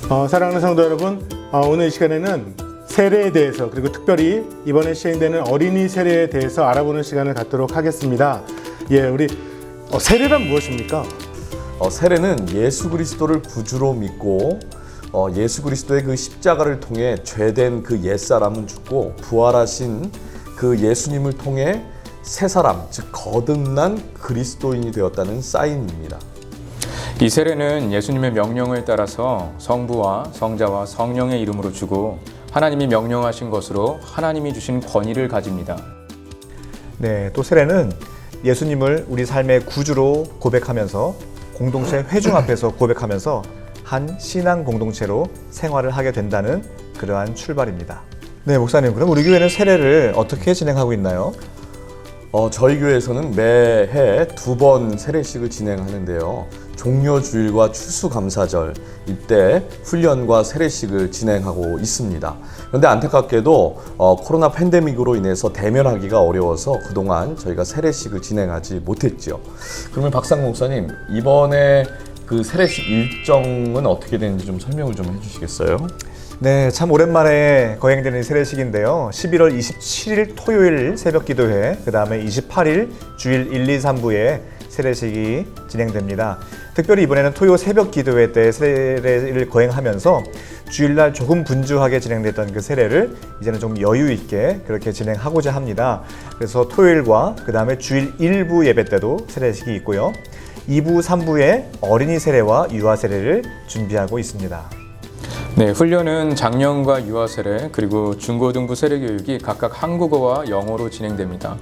사랑하는 성도 여러분, 오늘 이 시간에는 세례에 대해서 그리고 특별히 이번에 시행되는 어린이 세례에 대해서 알아보는 시간을 갖도록 하겠습니다. 우리 세례란 무엇입니까? 세례는 예수 그리스도를 구주로 믿고 예수 그리스도의 그 십자가를 통해 죄된 그 옛사람은 죽고 부활하신 그 예수님을 통해 새 사람, 즉 거듭난 그리스도인이 되었다는 사인입니다. 이 세례는 예수님의 명령을 따라서 성부와 성자와 성령의 이름으로 주고 하나님이 명령하신 것으로 하나님이 주신 권위를 가집니다. 네, 또 세례는 예수님을 우리 삶의 구주로 고백하면서 공동체 회중 앞에서 고백하면서 한 신앙 공동체로 생활을 하게 된다는 그러한 출발입니다. 네, 목사님, 그럼 우리 교회는 세례를 어떻게 진행하고 있나요? 저희 교회에서는 매해 2번 세례식을 진행하는데요. 종료주일과 추수감사절 이때 훈련과 세례식을 진행하고 있습니다. 그런데 안타깝게도 코로나 팬데믹으로 인해서 대면하기가 어려워서 그동안 저희가 세례식을 진행하지 못했죠. 그러면 박상 목사님, 이번에 그 세례식 일정은 어떻게 되는지 좀 설명을 좀 해주시겠어요? 네, 참 오랜만에 거행되는 세례식인데요. 11월 27일 토요일 새벽기도회, 그 다음에 28일 주일 1, 2, 3부에 세례식이 진행됩니다. 특별히 이번에는 토요 새벽기도회 때 세례를 거행하면서 주일날 조금 분주하게 진행됐던 그 세례를 이제는 좀 여유 있게 그렇게 진행하고자 합니다. 그래서 토요일과 그 다음에 주일 1부 예배 때도 세례식이 있고요. 2부, 3부에 어린이 세례와 유아 세례를 준비하고 있습니다. 네, 훈련은 작년과 유아 세례 그리고 중고등부 세례 교육이 각각 한국어와 영어로 진행됩니다.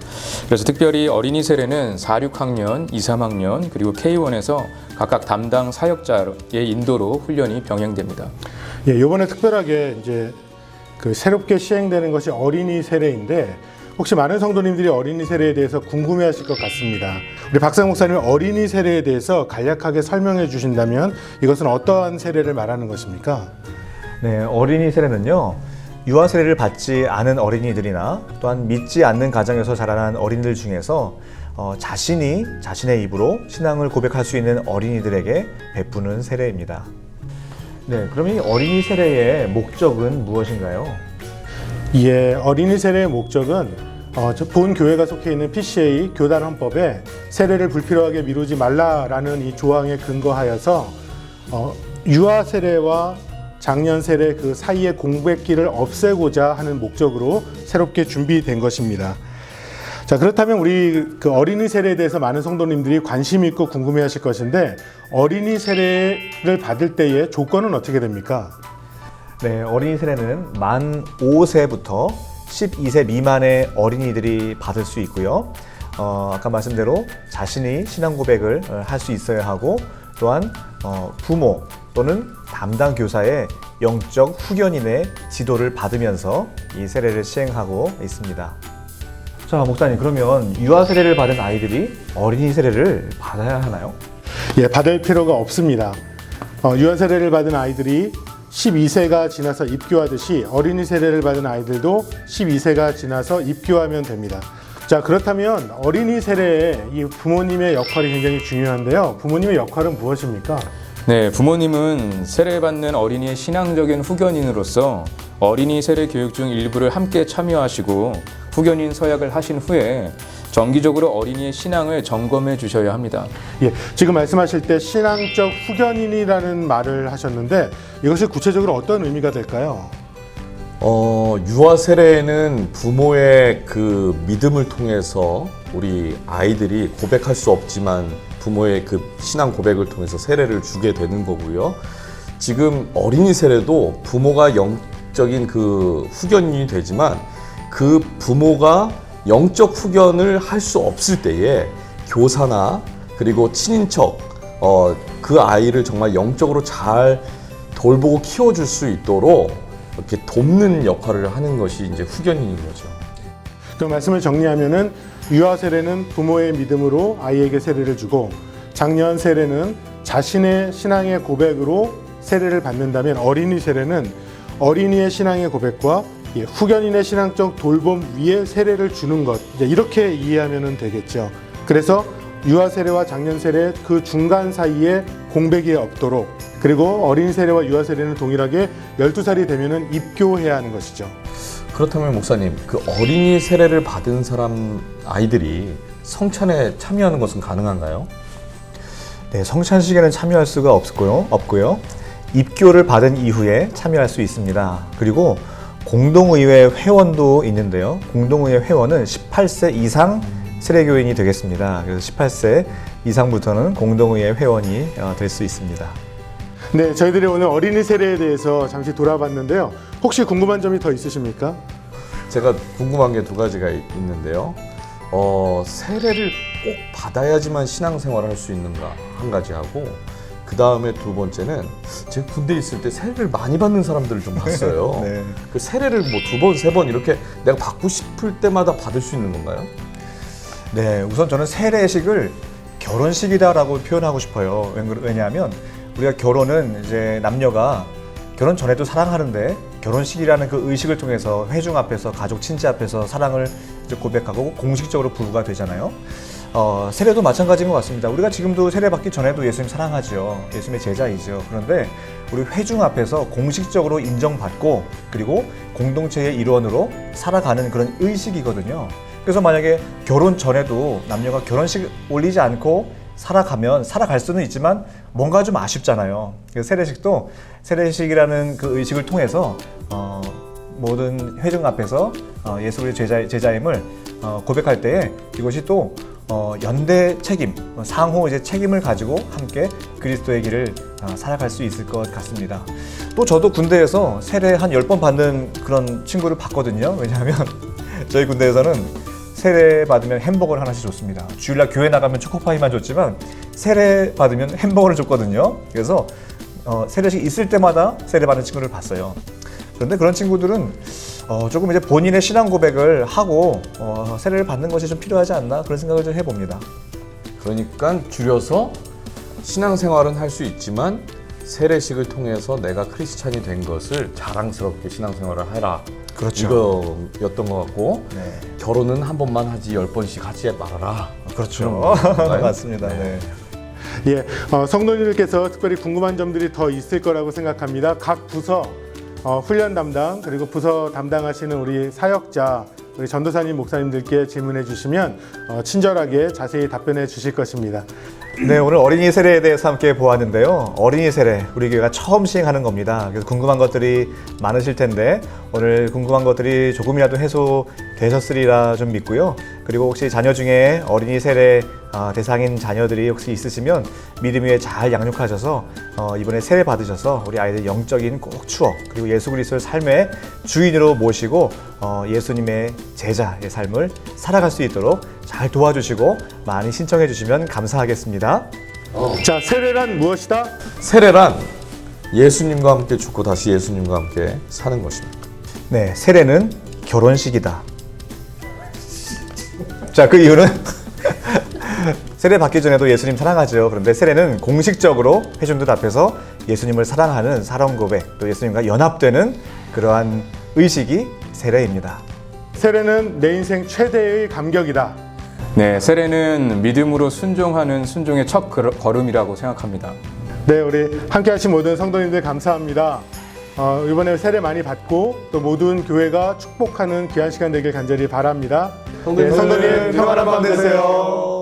그래서 특별히 어린이 세례는 4, 6학년, 2, 3학년 그리고 K1에서 각각 담당 사역자의 인도로 훈련이 병행됩니다. 이번에 특별하게 이제 그 새롭게 시행되는 것이 어린이 세례인데 혹시 많은 성도님들이 어린이 세례에 대해서 궁금해하실 것 같습니다. 우리 박상 목사님, 어린이 세례에 대해서 간략하게 설명해 주신다면 이것은 어떠한 세례를 말하는 것입니까? 네, 어린이 세례는요, 유아 세례를 받지 않은 어린이들이나 또한 믿지 않는 가정에서 자라난 어린이들 중에서 자신의 입으로 신앙을 고백할 수 있는 어린이들에게 베푸는 세례입니다. 네, 그럼 이 어린이 세례의 목적은 무엇인가요? 어린이 세례의 목적은 본 교회가 속해 있는 PCA 교단 헌법에 세례를 불필요하게 미루지 말라라는 이 조항에 근거하여서 유아 세례와 장년 세례 그 사이의 공백기를 없애고자 하는 목적으로 새롭게 준비된 것입니다. 자, 그렇다면 우리 그 어린이 세례에 대해서 많은 성도님들이 관심 있고 궁금해하실 것인데 어린이 세례를 받을 때의 조건은 어떻게 됩니까? 네, 어린이 세례는 만 5세부터 12세 미만의 어린이들이 받을 수 있고요. 아까 말씀대로 자신이 신앙 고백을 할 수 있어야 하고 또한 부모 또는 담당 교사의 영적 후견인의 지도를 받으면서 이 세례를 시행하고 있습니다. 자, 목사님, 그러면 유아 세례를 받은 아이들이 어린이 세례를 받아야 하나요? 받을 필요가 없습니다. 유아 세례를 받은 아이들이 12세가 지나서 입교하듯이 어린이 세례를 받은 아이들도 12세가 지나서 입교하면 됩니다. 자, 그렇다면 어린이 세례에 이 부모님의 역할이 굉장히 중요한데요. 부모님의 역할은 무엇입니까? 네, 부모님은 세례받는 어린이의 신앙적인 후견인으로서 어린이 세례 교육 중 일부를 함께 참여하시고 후견인 서약을 하신 후에 정기적으로 어린이의 신앙을 점검해 주셔야 합니다. 지금 말씀하실 때 신앙적 후견인이라는 말을 하셨는데 이것이 구체적으로 어떤 의미가 될까요? 유아 세례는 부모의 그 믿음을 통해서 우리 아이들이 고백할 수 없지만 부모의 그 신앙 고백을 통해서 세례를 주게 되는 거고요. 지금 어린이 세례도 부모가 영적인 그 후견인이 되지만 그 부모가 영적 후견을 할 수 없을 때에 교사나 그리고 친인척 그 아이를 정말 영적으로 잘 돌보고 키워줄 수 있도록 이렇게 돕는 역할을 하는 것이 이제 후견인인 거죠. 그 말씀을 정리하면은 유아 세례는 부모의 믿음으로 아이에게 세례를 주고 장년 세례는 자신의 신앙의 고백으로 세례를 받는다면 어린이 세례는 어린이의 신앙의 고백과 후견인의 신앙적 돌봄 위에 세례를 주는 것, 이렇게 이해하면 되겠죠. 그래서 유아 세례와 장년 세례 그 중간 사이에 공백이 없도록, 그리고 어린이 세례와 유아 세례는 동일하게 12살이 되면은 입교해야 하는 것이죠. 그렇다면 목사님, 그 어린이 세례를 받은 사람 아이들이 성찬에 참여하는 것은 가능한가요? 네, 성찬식에는 참여할 수가 없고요. 입교를 받은 이후에 참여할 수 있습니다. 그리고 공동의회 회원도 있는데요. 공동의회 회원은 18세 이상 세례교인이 되겠습니다. 그래서 18세 이상부터는 공동의회 회원이 될 수 있습니다. 네, 저희들이 오늘 어린이 세례에 대해서 잠시 돌아봤는데요. 혹시 궁금한 점이 더 있으십니까? 제가 궁금한 게 두 가지가 있는데요. 세례를 꼭 받아야지만 신앙생활을 할 수 있는가 한 가지 하고, 그 다음에 두 번째는 제가 군대에 있을 때 세례를 많이 받는 사람들을 좀 봤어요. 네. 그 세례를 뭐 2번, 3번 이렇게 내가 받고 싶을 때마다 받을 수 있는 건가요? 네, 우선 저는 세례식을 결혼식이다라고 표현하고 싶어요. 왜냐하면 우리가 결혼은 이제 남녀가 결혼 전에도 사랑하는데 결혼식이라는 그 의식을 통해서 회중 앞에서 가족 친지 앞에서 사랑을 이제 고백하고 공식적으로 부부가 되잖아요. 세례도 마찬가지인 것 같습니다. 우리가 지금도 세례 받기 전에도 예수님 사랑하죠. 예수님의 제자이죠. 그런데 우리 회중 앞에서 공식적으로 인정받고 그리고 공동체의 일원으로 살아가는 그런 의식이거든요. 그래서 만약에 결혼 전에도 남녀가 결혼식 올리지 않고 살아갈 수는 있지만 뭔가 좀 아쉽잖아요. 그래서 세례식도 세례식이라는 그 의식을 통해서 모든 회중 앞에서 예수 그리스도의 제자임을 고백할 때에 이것이 또 연대 책임, 상호 이제 책임을 가지고 함께 그리스도의 길을 살아갈 수 있을 것 같습니다. 또 저도 군대에서 세례 한 10번 받는 그런 친구를 봤거든요. 왜냐하면 저희 군대에서는 세례 받으면 햄버거를 하나씩 줬습니다. 주일날 교회 나가면 초코파이만 줬지만 세례 받으면 햄버거를 줬거든요. 그래서 세례식 있을 때마다 세례 받는 친구를 봤어요. 그런데 그런 친구들은 조금 이제 본인의 신앙 고백을 하고 세례를 받는 것이 좀 필요하지 않나 그런 생각을 좀 해봅니다. 그러니까 줄여서 신앙생활은 할 수 있지만 세례식을 통해서 내가 크리스찬이 된 것을 자랑스럽게 신앙생활을 해라. 그렇죠. 이거였던 것 같고, 네. 결혼은 결혼은 한 번만 하지 10번씩 하지 말아라. 그렇죠. 그런 맞습니다. 네. 예, 성도님들께서 특별히 궁금한 점들이 더 있을 거라고 생각합니다. 각 부서 훈련 담당 그리고 부서 담당하시는 우리 사역자, 우리 전도사님, 목사님들께 질문해 주시면 친절하게 자세히 답변해 주실 것입니다. 네, 오늘 어린이 세례에 대해서 함께 보았는데요. 어린이 세례, 우리 교회가 처음 시행하는 겁니다. 그래서 궁금한 것들이 많으실 텐데 오늘 궁금한 것들이 조금이라도 해소되셨으리라 좀 믿고요. 그리고 혹시 자녀 중에 어린이 세례 대상인 자녀들이 혹시 있으시면 믿음 위에 잘 양육하셔서 이번에 세례 받으셔서 우리 아이들 영적인 꼭 추억 그리고 예수 그리스도의 삶의 주인으로 모시고 예수님의 제자의 삶을 살아갈 수 있도록 잘 도와주시고 많이 신청해 주시면 감사하겠습니다. 자, 세례란 무엇이다? 세례란 예수님과 함께 죽고 다시 예수님과 함께 사는 것입니다. 네, 세례는 결혼식이다. 자, 그 이유는 세례 받기 전에도 예수님 사랑하죠. 그런데 세례는 공식적으로 회중들 앞에서 예수님을 사랑하는 사랑 고백, 또 예수님과 연합되는 그러한 의식이 세례입니다. 세례는 내 인생 최대의 감격이다. 네, 세례는 믿음으로 순종하는 순종의 첫 걸음이라고 생각합니다. 네, 우리 함께 하신 모든 성도님들 감사합니다. 이번에 세례 많이 받고 또 모든 교회가 축복하는 귀한 시간 되길 간절히 바랍니다. 성도님 평안한 밤 되세요.